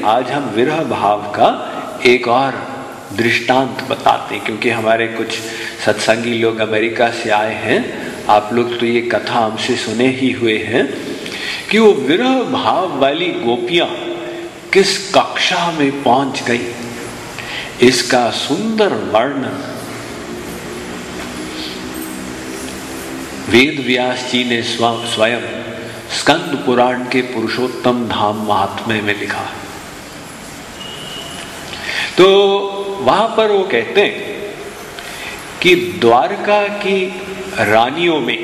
आज हम विरह भाव का एक और दृष्टांत बताते हैं, क्योंकि हमारे कुछ सत्संगी लोग अमेरिका से आए हैं। आप लोग तो ये कथा हमसे सुने ही हुए हैं कि वो विरह भाव वाली गोपियां किस कक्षा में पहुंच गई, इसका सुंदर वर्णन वेद व्यास जी ने स्वयं स्कंद पुराण के पुरुषोत्तम धाम महात्म्य में लिखा। तो वहां पर वो कहते हैं कि द्वारका की रानियों में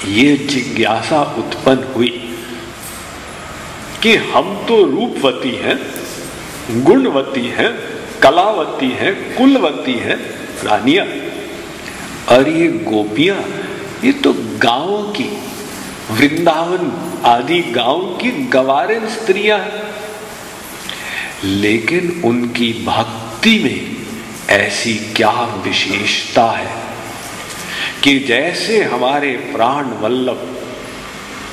ये जिज्ञासा उत्पन्न हुई कि हम तो रूपवती हैं, गुणवती हैं, कलावती हैं, कुलवती हैं रानियां, और ये गोपियां ये तो गांवों की, वृंदावन आदि गांव की गवारें स्त्रियां हैं, लेकिन उनकी भक्ति में ऐसी क्या विशेषता है कि जैसे हमारे प्राण वल्लभ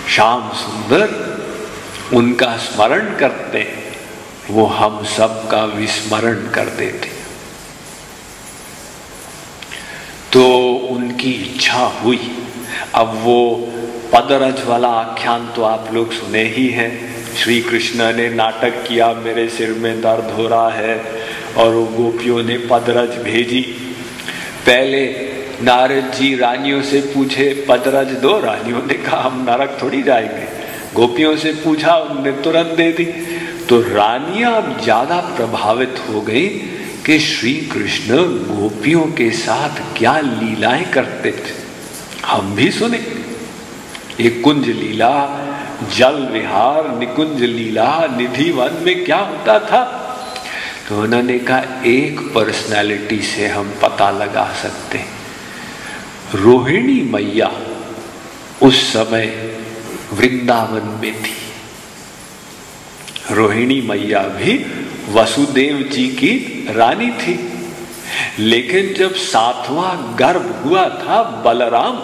श्याम सुंदर उनका स्मरण करते हैं, वो हम सब का विस्मरण कर देते। तो उनकी इच्छा हुई। अब वो पदरज वाला आख्यान तो आप लोग सुने ही हैं। श्री कृष्ण ने नाटक किया, मेरे सिर में दर्द हो रहा है, और वो गोपियों ने पदरज भेजी। पहले नारद जी रानियों से पूछे पदरज दो, रानियों ने कहा हम नरक थोड़ी जाएंगे। गोपियों से पूछा, उनने तुरंत दे दी। तो रानियां अब ज्यादा प्रभावित हो गई कि श्री कृष्ण गोपियों के साथ क्या लीलाएं करते थे, हम भी सुने। ये कुंज लीला, जल विहार, निकुंज लीला, निधि वन में क्या होता था। तो उन्होंने कहा एक पर्सनालिटी से हम पता लगा सकते, रोहिणी मैया उस समय वृंदावन में थी। रोहिणी मैया भी वसुदेव जी की रानी थी, लेकिन जब 7वां गर्भ हुआ था बलराम,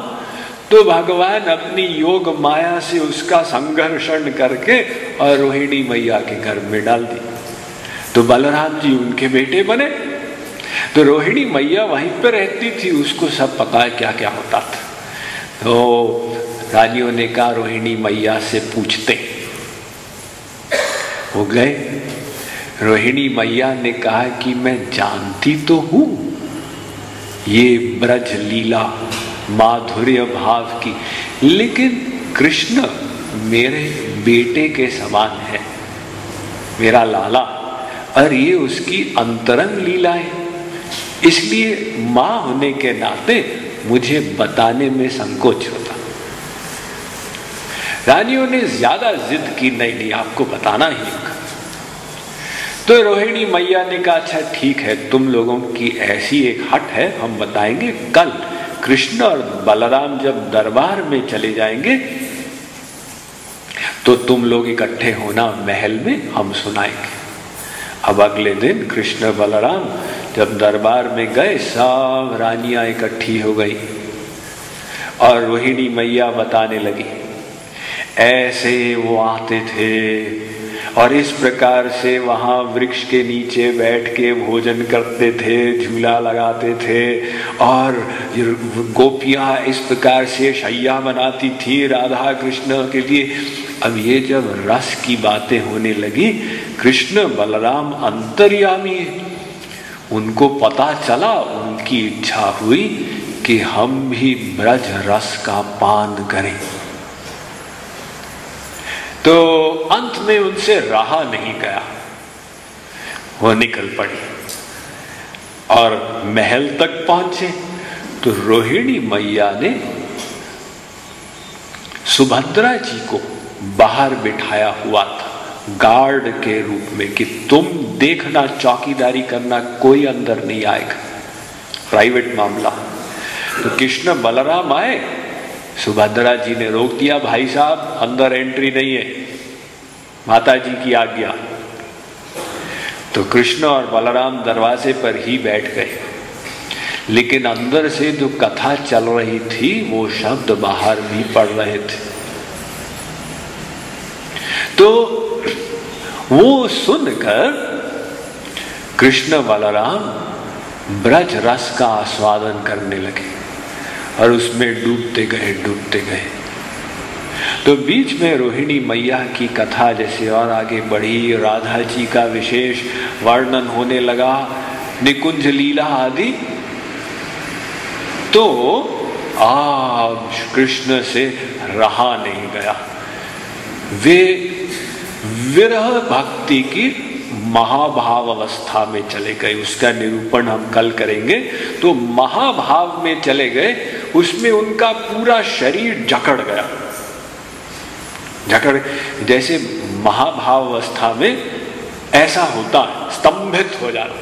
तो भगवान अपनी योग माया से उसका संघर्षण करके और रोहिणी मैया के गर्भ में डाल दी। तो बलराम जी उनके बेटे बने। तो रोहिणी मैया वहीं पर रहती थी, उसको सब पता है क्या क्या होता था। तो रानियों ने कहा रोहिणी मैया से पूछते। हो गए। रोहिणी मैया ने कहा कि मैं जानती तो हूं ये ब्रज लीला माधुर्य भाव की, लेकिन कृष्ण मेरे बेटे के समान है, मेरा लाला, और ये उसकी अंतरंग लीला है, इसलिए मां होने के नाते मुझे बताने में संकोच होता। रानियों ने ज्यादा जिद की, नहीं आपको बताना ही होगा। तो रोहिणी मैया ने कहा अच्छा ठीक है, तुम लोगों की ऐसी एक हट है, हम बताएंगे। कल कृष्ण और बलराम जब दरबार में चले जाएंगे तो तुम लोग इकट्ठे होना महल में, हम सुनाएंगे। अब अगले दिन कृष्ण बलराम जब दरबार में गए, सब रानियां इकट्ठी हो गई और रोहिणी मैया बताने लगी, ऐसे वो आते थे और इस प्रकार से वहां वृक्ष के नीचे बैठ के भोजन करते थे, झूला लगाते थे, और गोपियां इस प्रकार से शैया बनाती थी राधा कृष्ण के लिए। अब ये जब रस की बातें होने लगी, कृष्ण बलराम अंतर्यामी, उनको पता चला, उनकी इच्छा हुई कि हम भी ब्रज रस का पान करें। तो अंत में उनसे रहा नहीं गया, वो निकल पड़ी और महल तक पहुंचे। तो रोहिणी मैया ने सुभद्रा जी को बाहर बिठाया हुआ था गार्ड के रूप में कि तुम देखना, चौकीदारी करना, कोई अंदर नहीं आएगा, प्राइवेट मामला। तो कृष्ण बलराम आए, सुभद्रा जी ने रोक दिया, भाई साहब अंदर एंट्री नहीं है, माता जी की आज्ञा। तो कृष्ण और बलराम दरवाजे पर ही बैठ गए, लेकिन अंदर से जो कथा चल रही थी वो शब्द बाहर भी पड़ रहे थे। तो वो सुनकर कृष्ण बलराम ब्रज रस का आस्वादन करने लगे और उसमें डूबते गए। तो बीच में रोहिणी मैया की कथा जैसे और आगे बढ़ी, राधा जी का विशेष वर्णन होने लगा, निकुंज लीला आदि। तो अब कृष्ण से रहा नहीं गया, वे विरह भक्ति की महाभाव अवस्था में चले गए। उसका निरूपण हम कल करेंगे। तो महाभाव में चले गए, उसमें उनका पूरा शरीर जकड़ गया। जैसे महाभाव अवस्था में ऐसा होता है, स्तंभित हो जाना,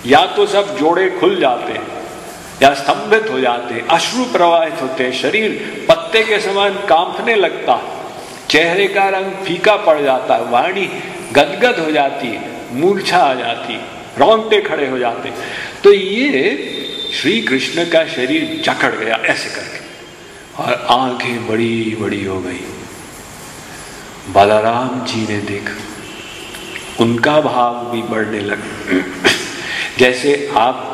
या तो सब जोड़े खुल जाते हैं या स्तंभित हो जाते हैं, अश्रु प्रवाहित होते हैं, शरीर पत्ते के समान कांपने लगता है, चेहरे का रंग फीका पड़ जाता है, वाणी गदगद हो जाती है, मूर्छा आ जाती है, रोंगटे खड़े हो जाते हैं। तो ये श्री कृष्ण का शरीर जकड़ गया ऐसे करके, और आंखें बड़ी बड़ी हो गई। बलराम जी ने देखा, उनका भाव भी बढ़ने लगा। जैसे आप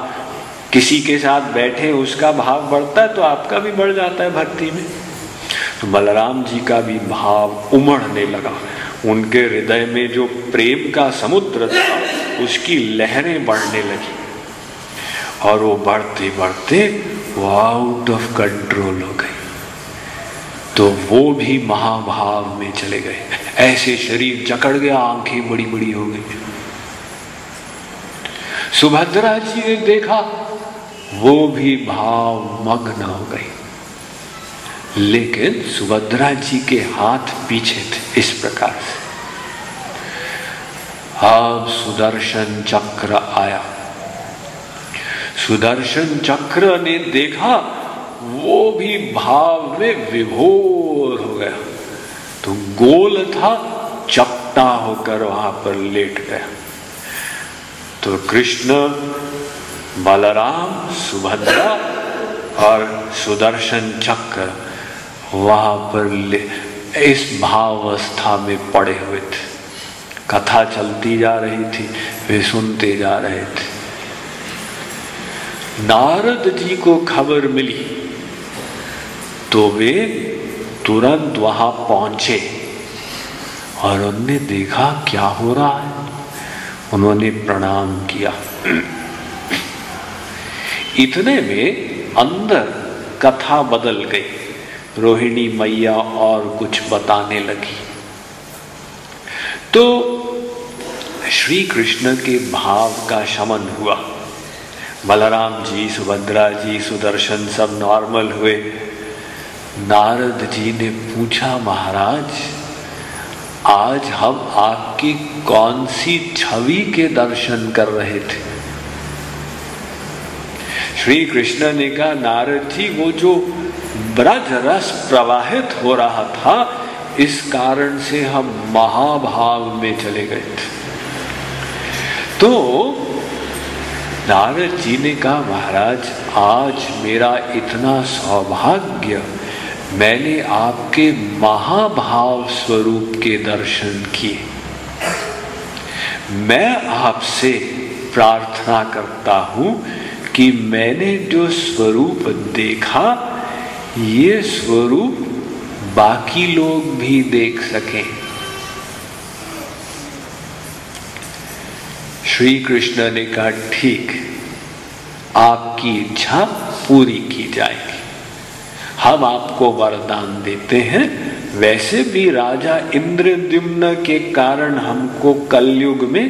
किसी के साथ बैठे, उसका भाव बढ़ता है तो आपका भी बढ़ जाता है भक्ति में। तो बलराम जी का भी भाव उमड़ने लगा। उनके हृदय में जो प्रेम का समुद्र था, उसकी लहरें बढ़ने लगी, और वो बढ़ते बढ़ते वो आउट ऑफ कंट्रोल हो गई। तो वो भी महाभाव में चले गए। ऐसे शरीर जकड़ गया, आंखें बड़ी बड़ी हो गई। सुभद्रा जी ने देखा, वो भी भाव मग्न हो गई। लेकिन सुभद्रा जी के हाथ पीछे थे इस प्रकार से। अब सुदर्शन चक्र आया। सुदर्शन चक्र ने देखा, वो भी भाव में विभोर हो गया। तो गोल था, चपटा होकर वहां पर लेट गया। तो कृष्ण, बलराम, सुभद्रा और सुदर्शन चक्र वहां पर इस भावावस्था में पड़े हुए थे। कथा चलती जा रही थी, वे सुनते जा रहे थे। नारद जी को खबर मिली तो वे तुरंत वहां पहुंचे और उन्होंने देखा क्या हो रहा है। उन्होंने प्रणाम किया। इतने में अंदर कथा बदल गई। रोहिणी मैया और कुछ बताने लगी। तो श्री कृष्ण के भाव का शमन हुआ। बलराम जी, सुभद्रा जी, सुदर्शन सब नॉर्मल हुए। नारद जी ने पूछा, महाराज आज हम आपकी कौन सी छवि के दर्शन कर रहे थे? श्री कृष्ण ने कहा, नारद जी वो जो ब्रज रस प्रवाहित हो रहा था, इस कारण से हम महाभाव में चले गए थे। तो नारद जी ने कहा, महाराज आज मेरा इतना सौभाग्य, मैंने आपके महाभाव स्वरूप के दर्शन किए। मैं आपसे प्रार्थना करता हूं कि मैंने जो स्वरूप देखा, ये स्वरूप बाकी लोग भी देख सकें। श्री कृष्ण ने कहा, ठीक, आपकी इच्छा पूरी की जाएगी। हम आपको वरदान देते हैं। वैसे भी राजा इंद्रद्युम्न के कारण हमको कलयुग में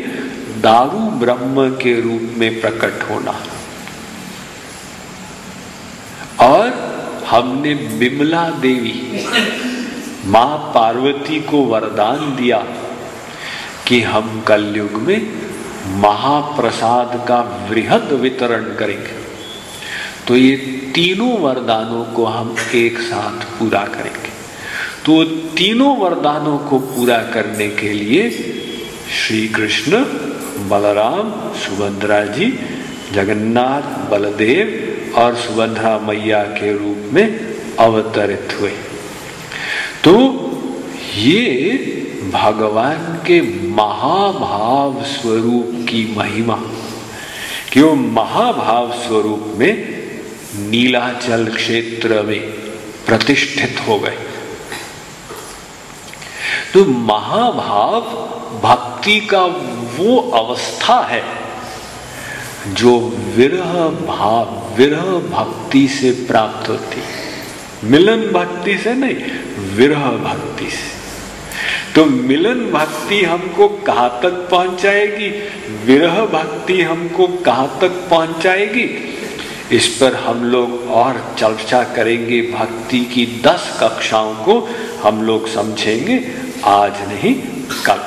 दारू ब्रह्म के रूप में प्रकट होना, और हमने बिमला देवी मां पार्वती को वरदान दिया कि हम कलयुग में महाप्रसाद का वृहद वितरण करेंगे। तो ये तीनों वरदानों को हम एक साथ पूरा करेंगे। तो तीनों वरदानों को पूरा करने के लिए श्री कृष्ण, बलराम, सुभद्रा जी, जगन्नाथ, बलदेव और सुभद्रा मैया के रूप में अवतरित हुए। तो ये भगवान के महाभाव स्वरूप की महिमा, कि वो महाभाव स्वरूप में नीलाचल क्षेत्र में प्रतिष्ठित हो गए। तो महाभाव भक्ति का वो अवस्था है जो विरह भक्ति से प्राप्त होती, मिलन भक्ति से नहीं, विरह भक्ति से। तो मिलन भक्ति हमको कहाँ तक पहुंचाएगी, विरह भक्ति हमको कहाँ तक पहुंचाएगी, इस पर हम लोग और चर्चा करेंगे। भक्ति की 10 कक्षाओं को हम लोग समझेंगे, आज नहीं कल।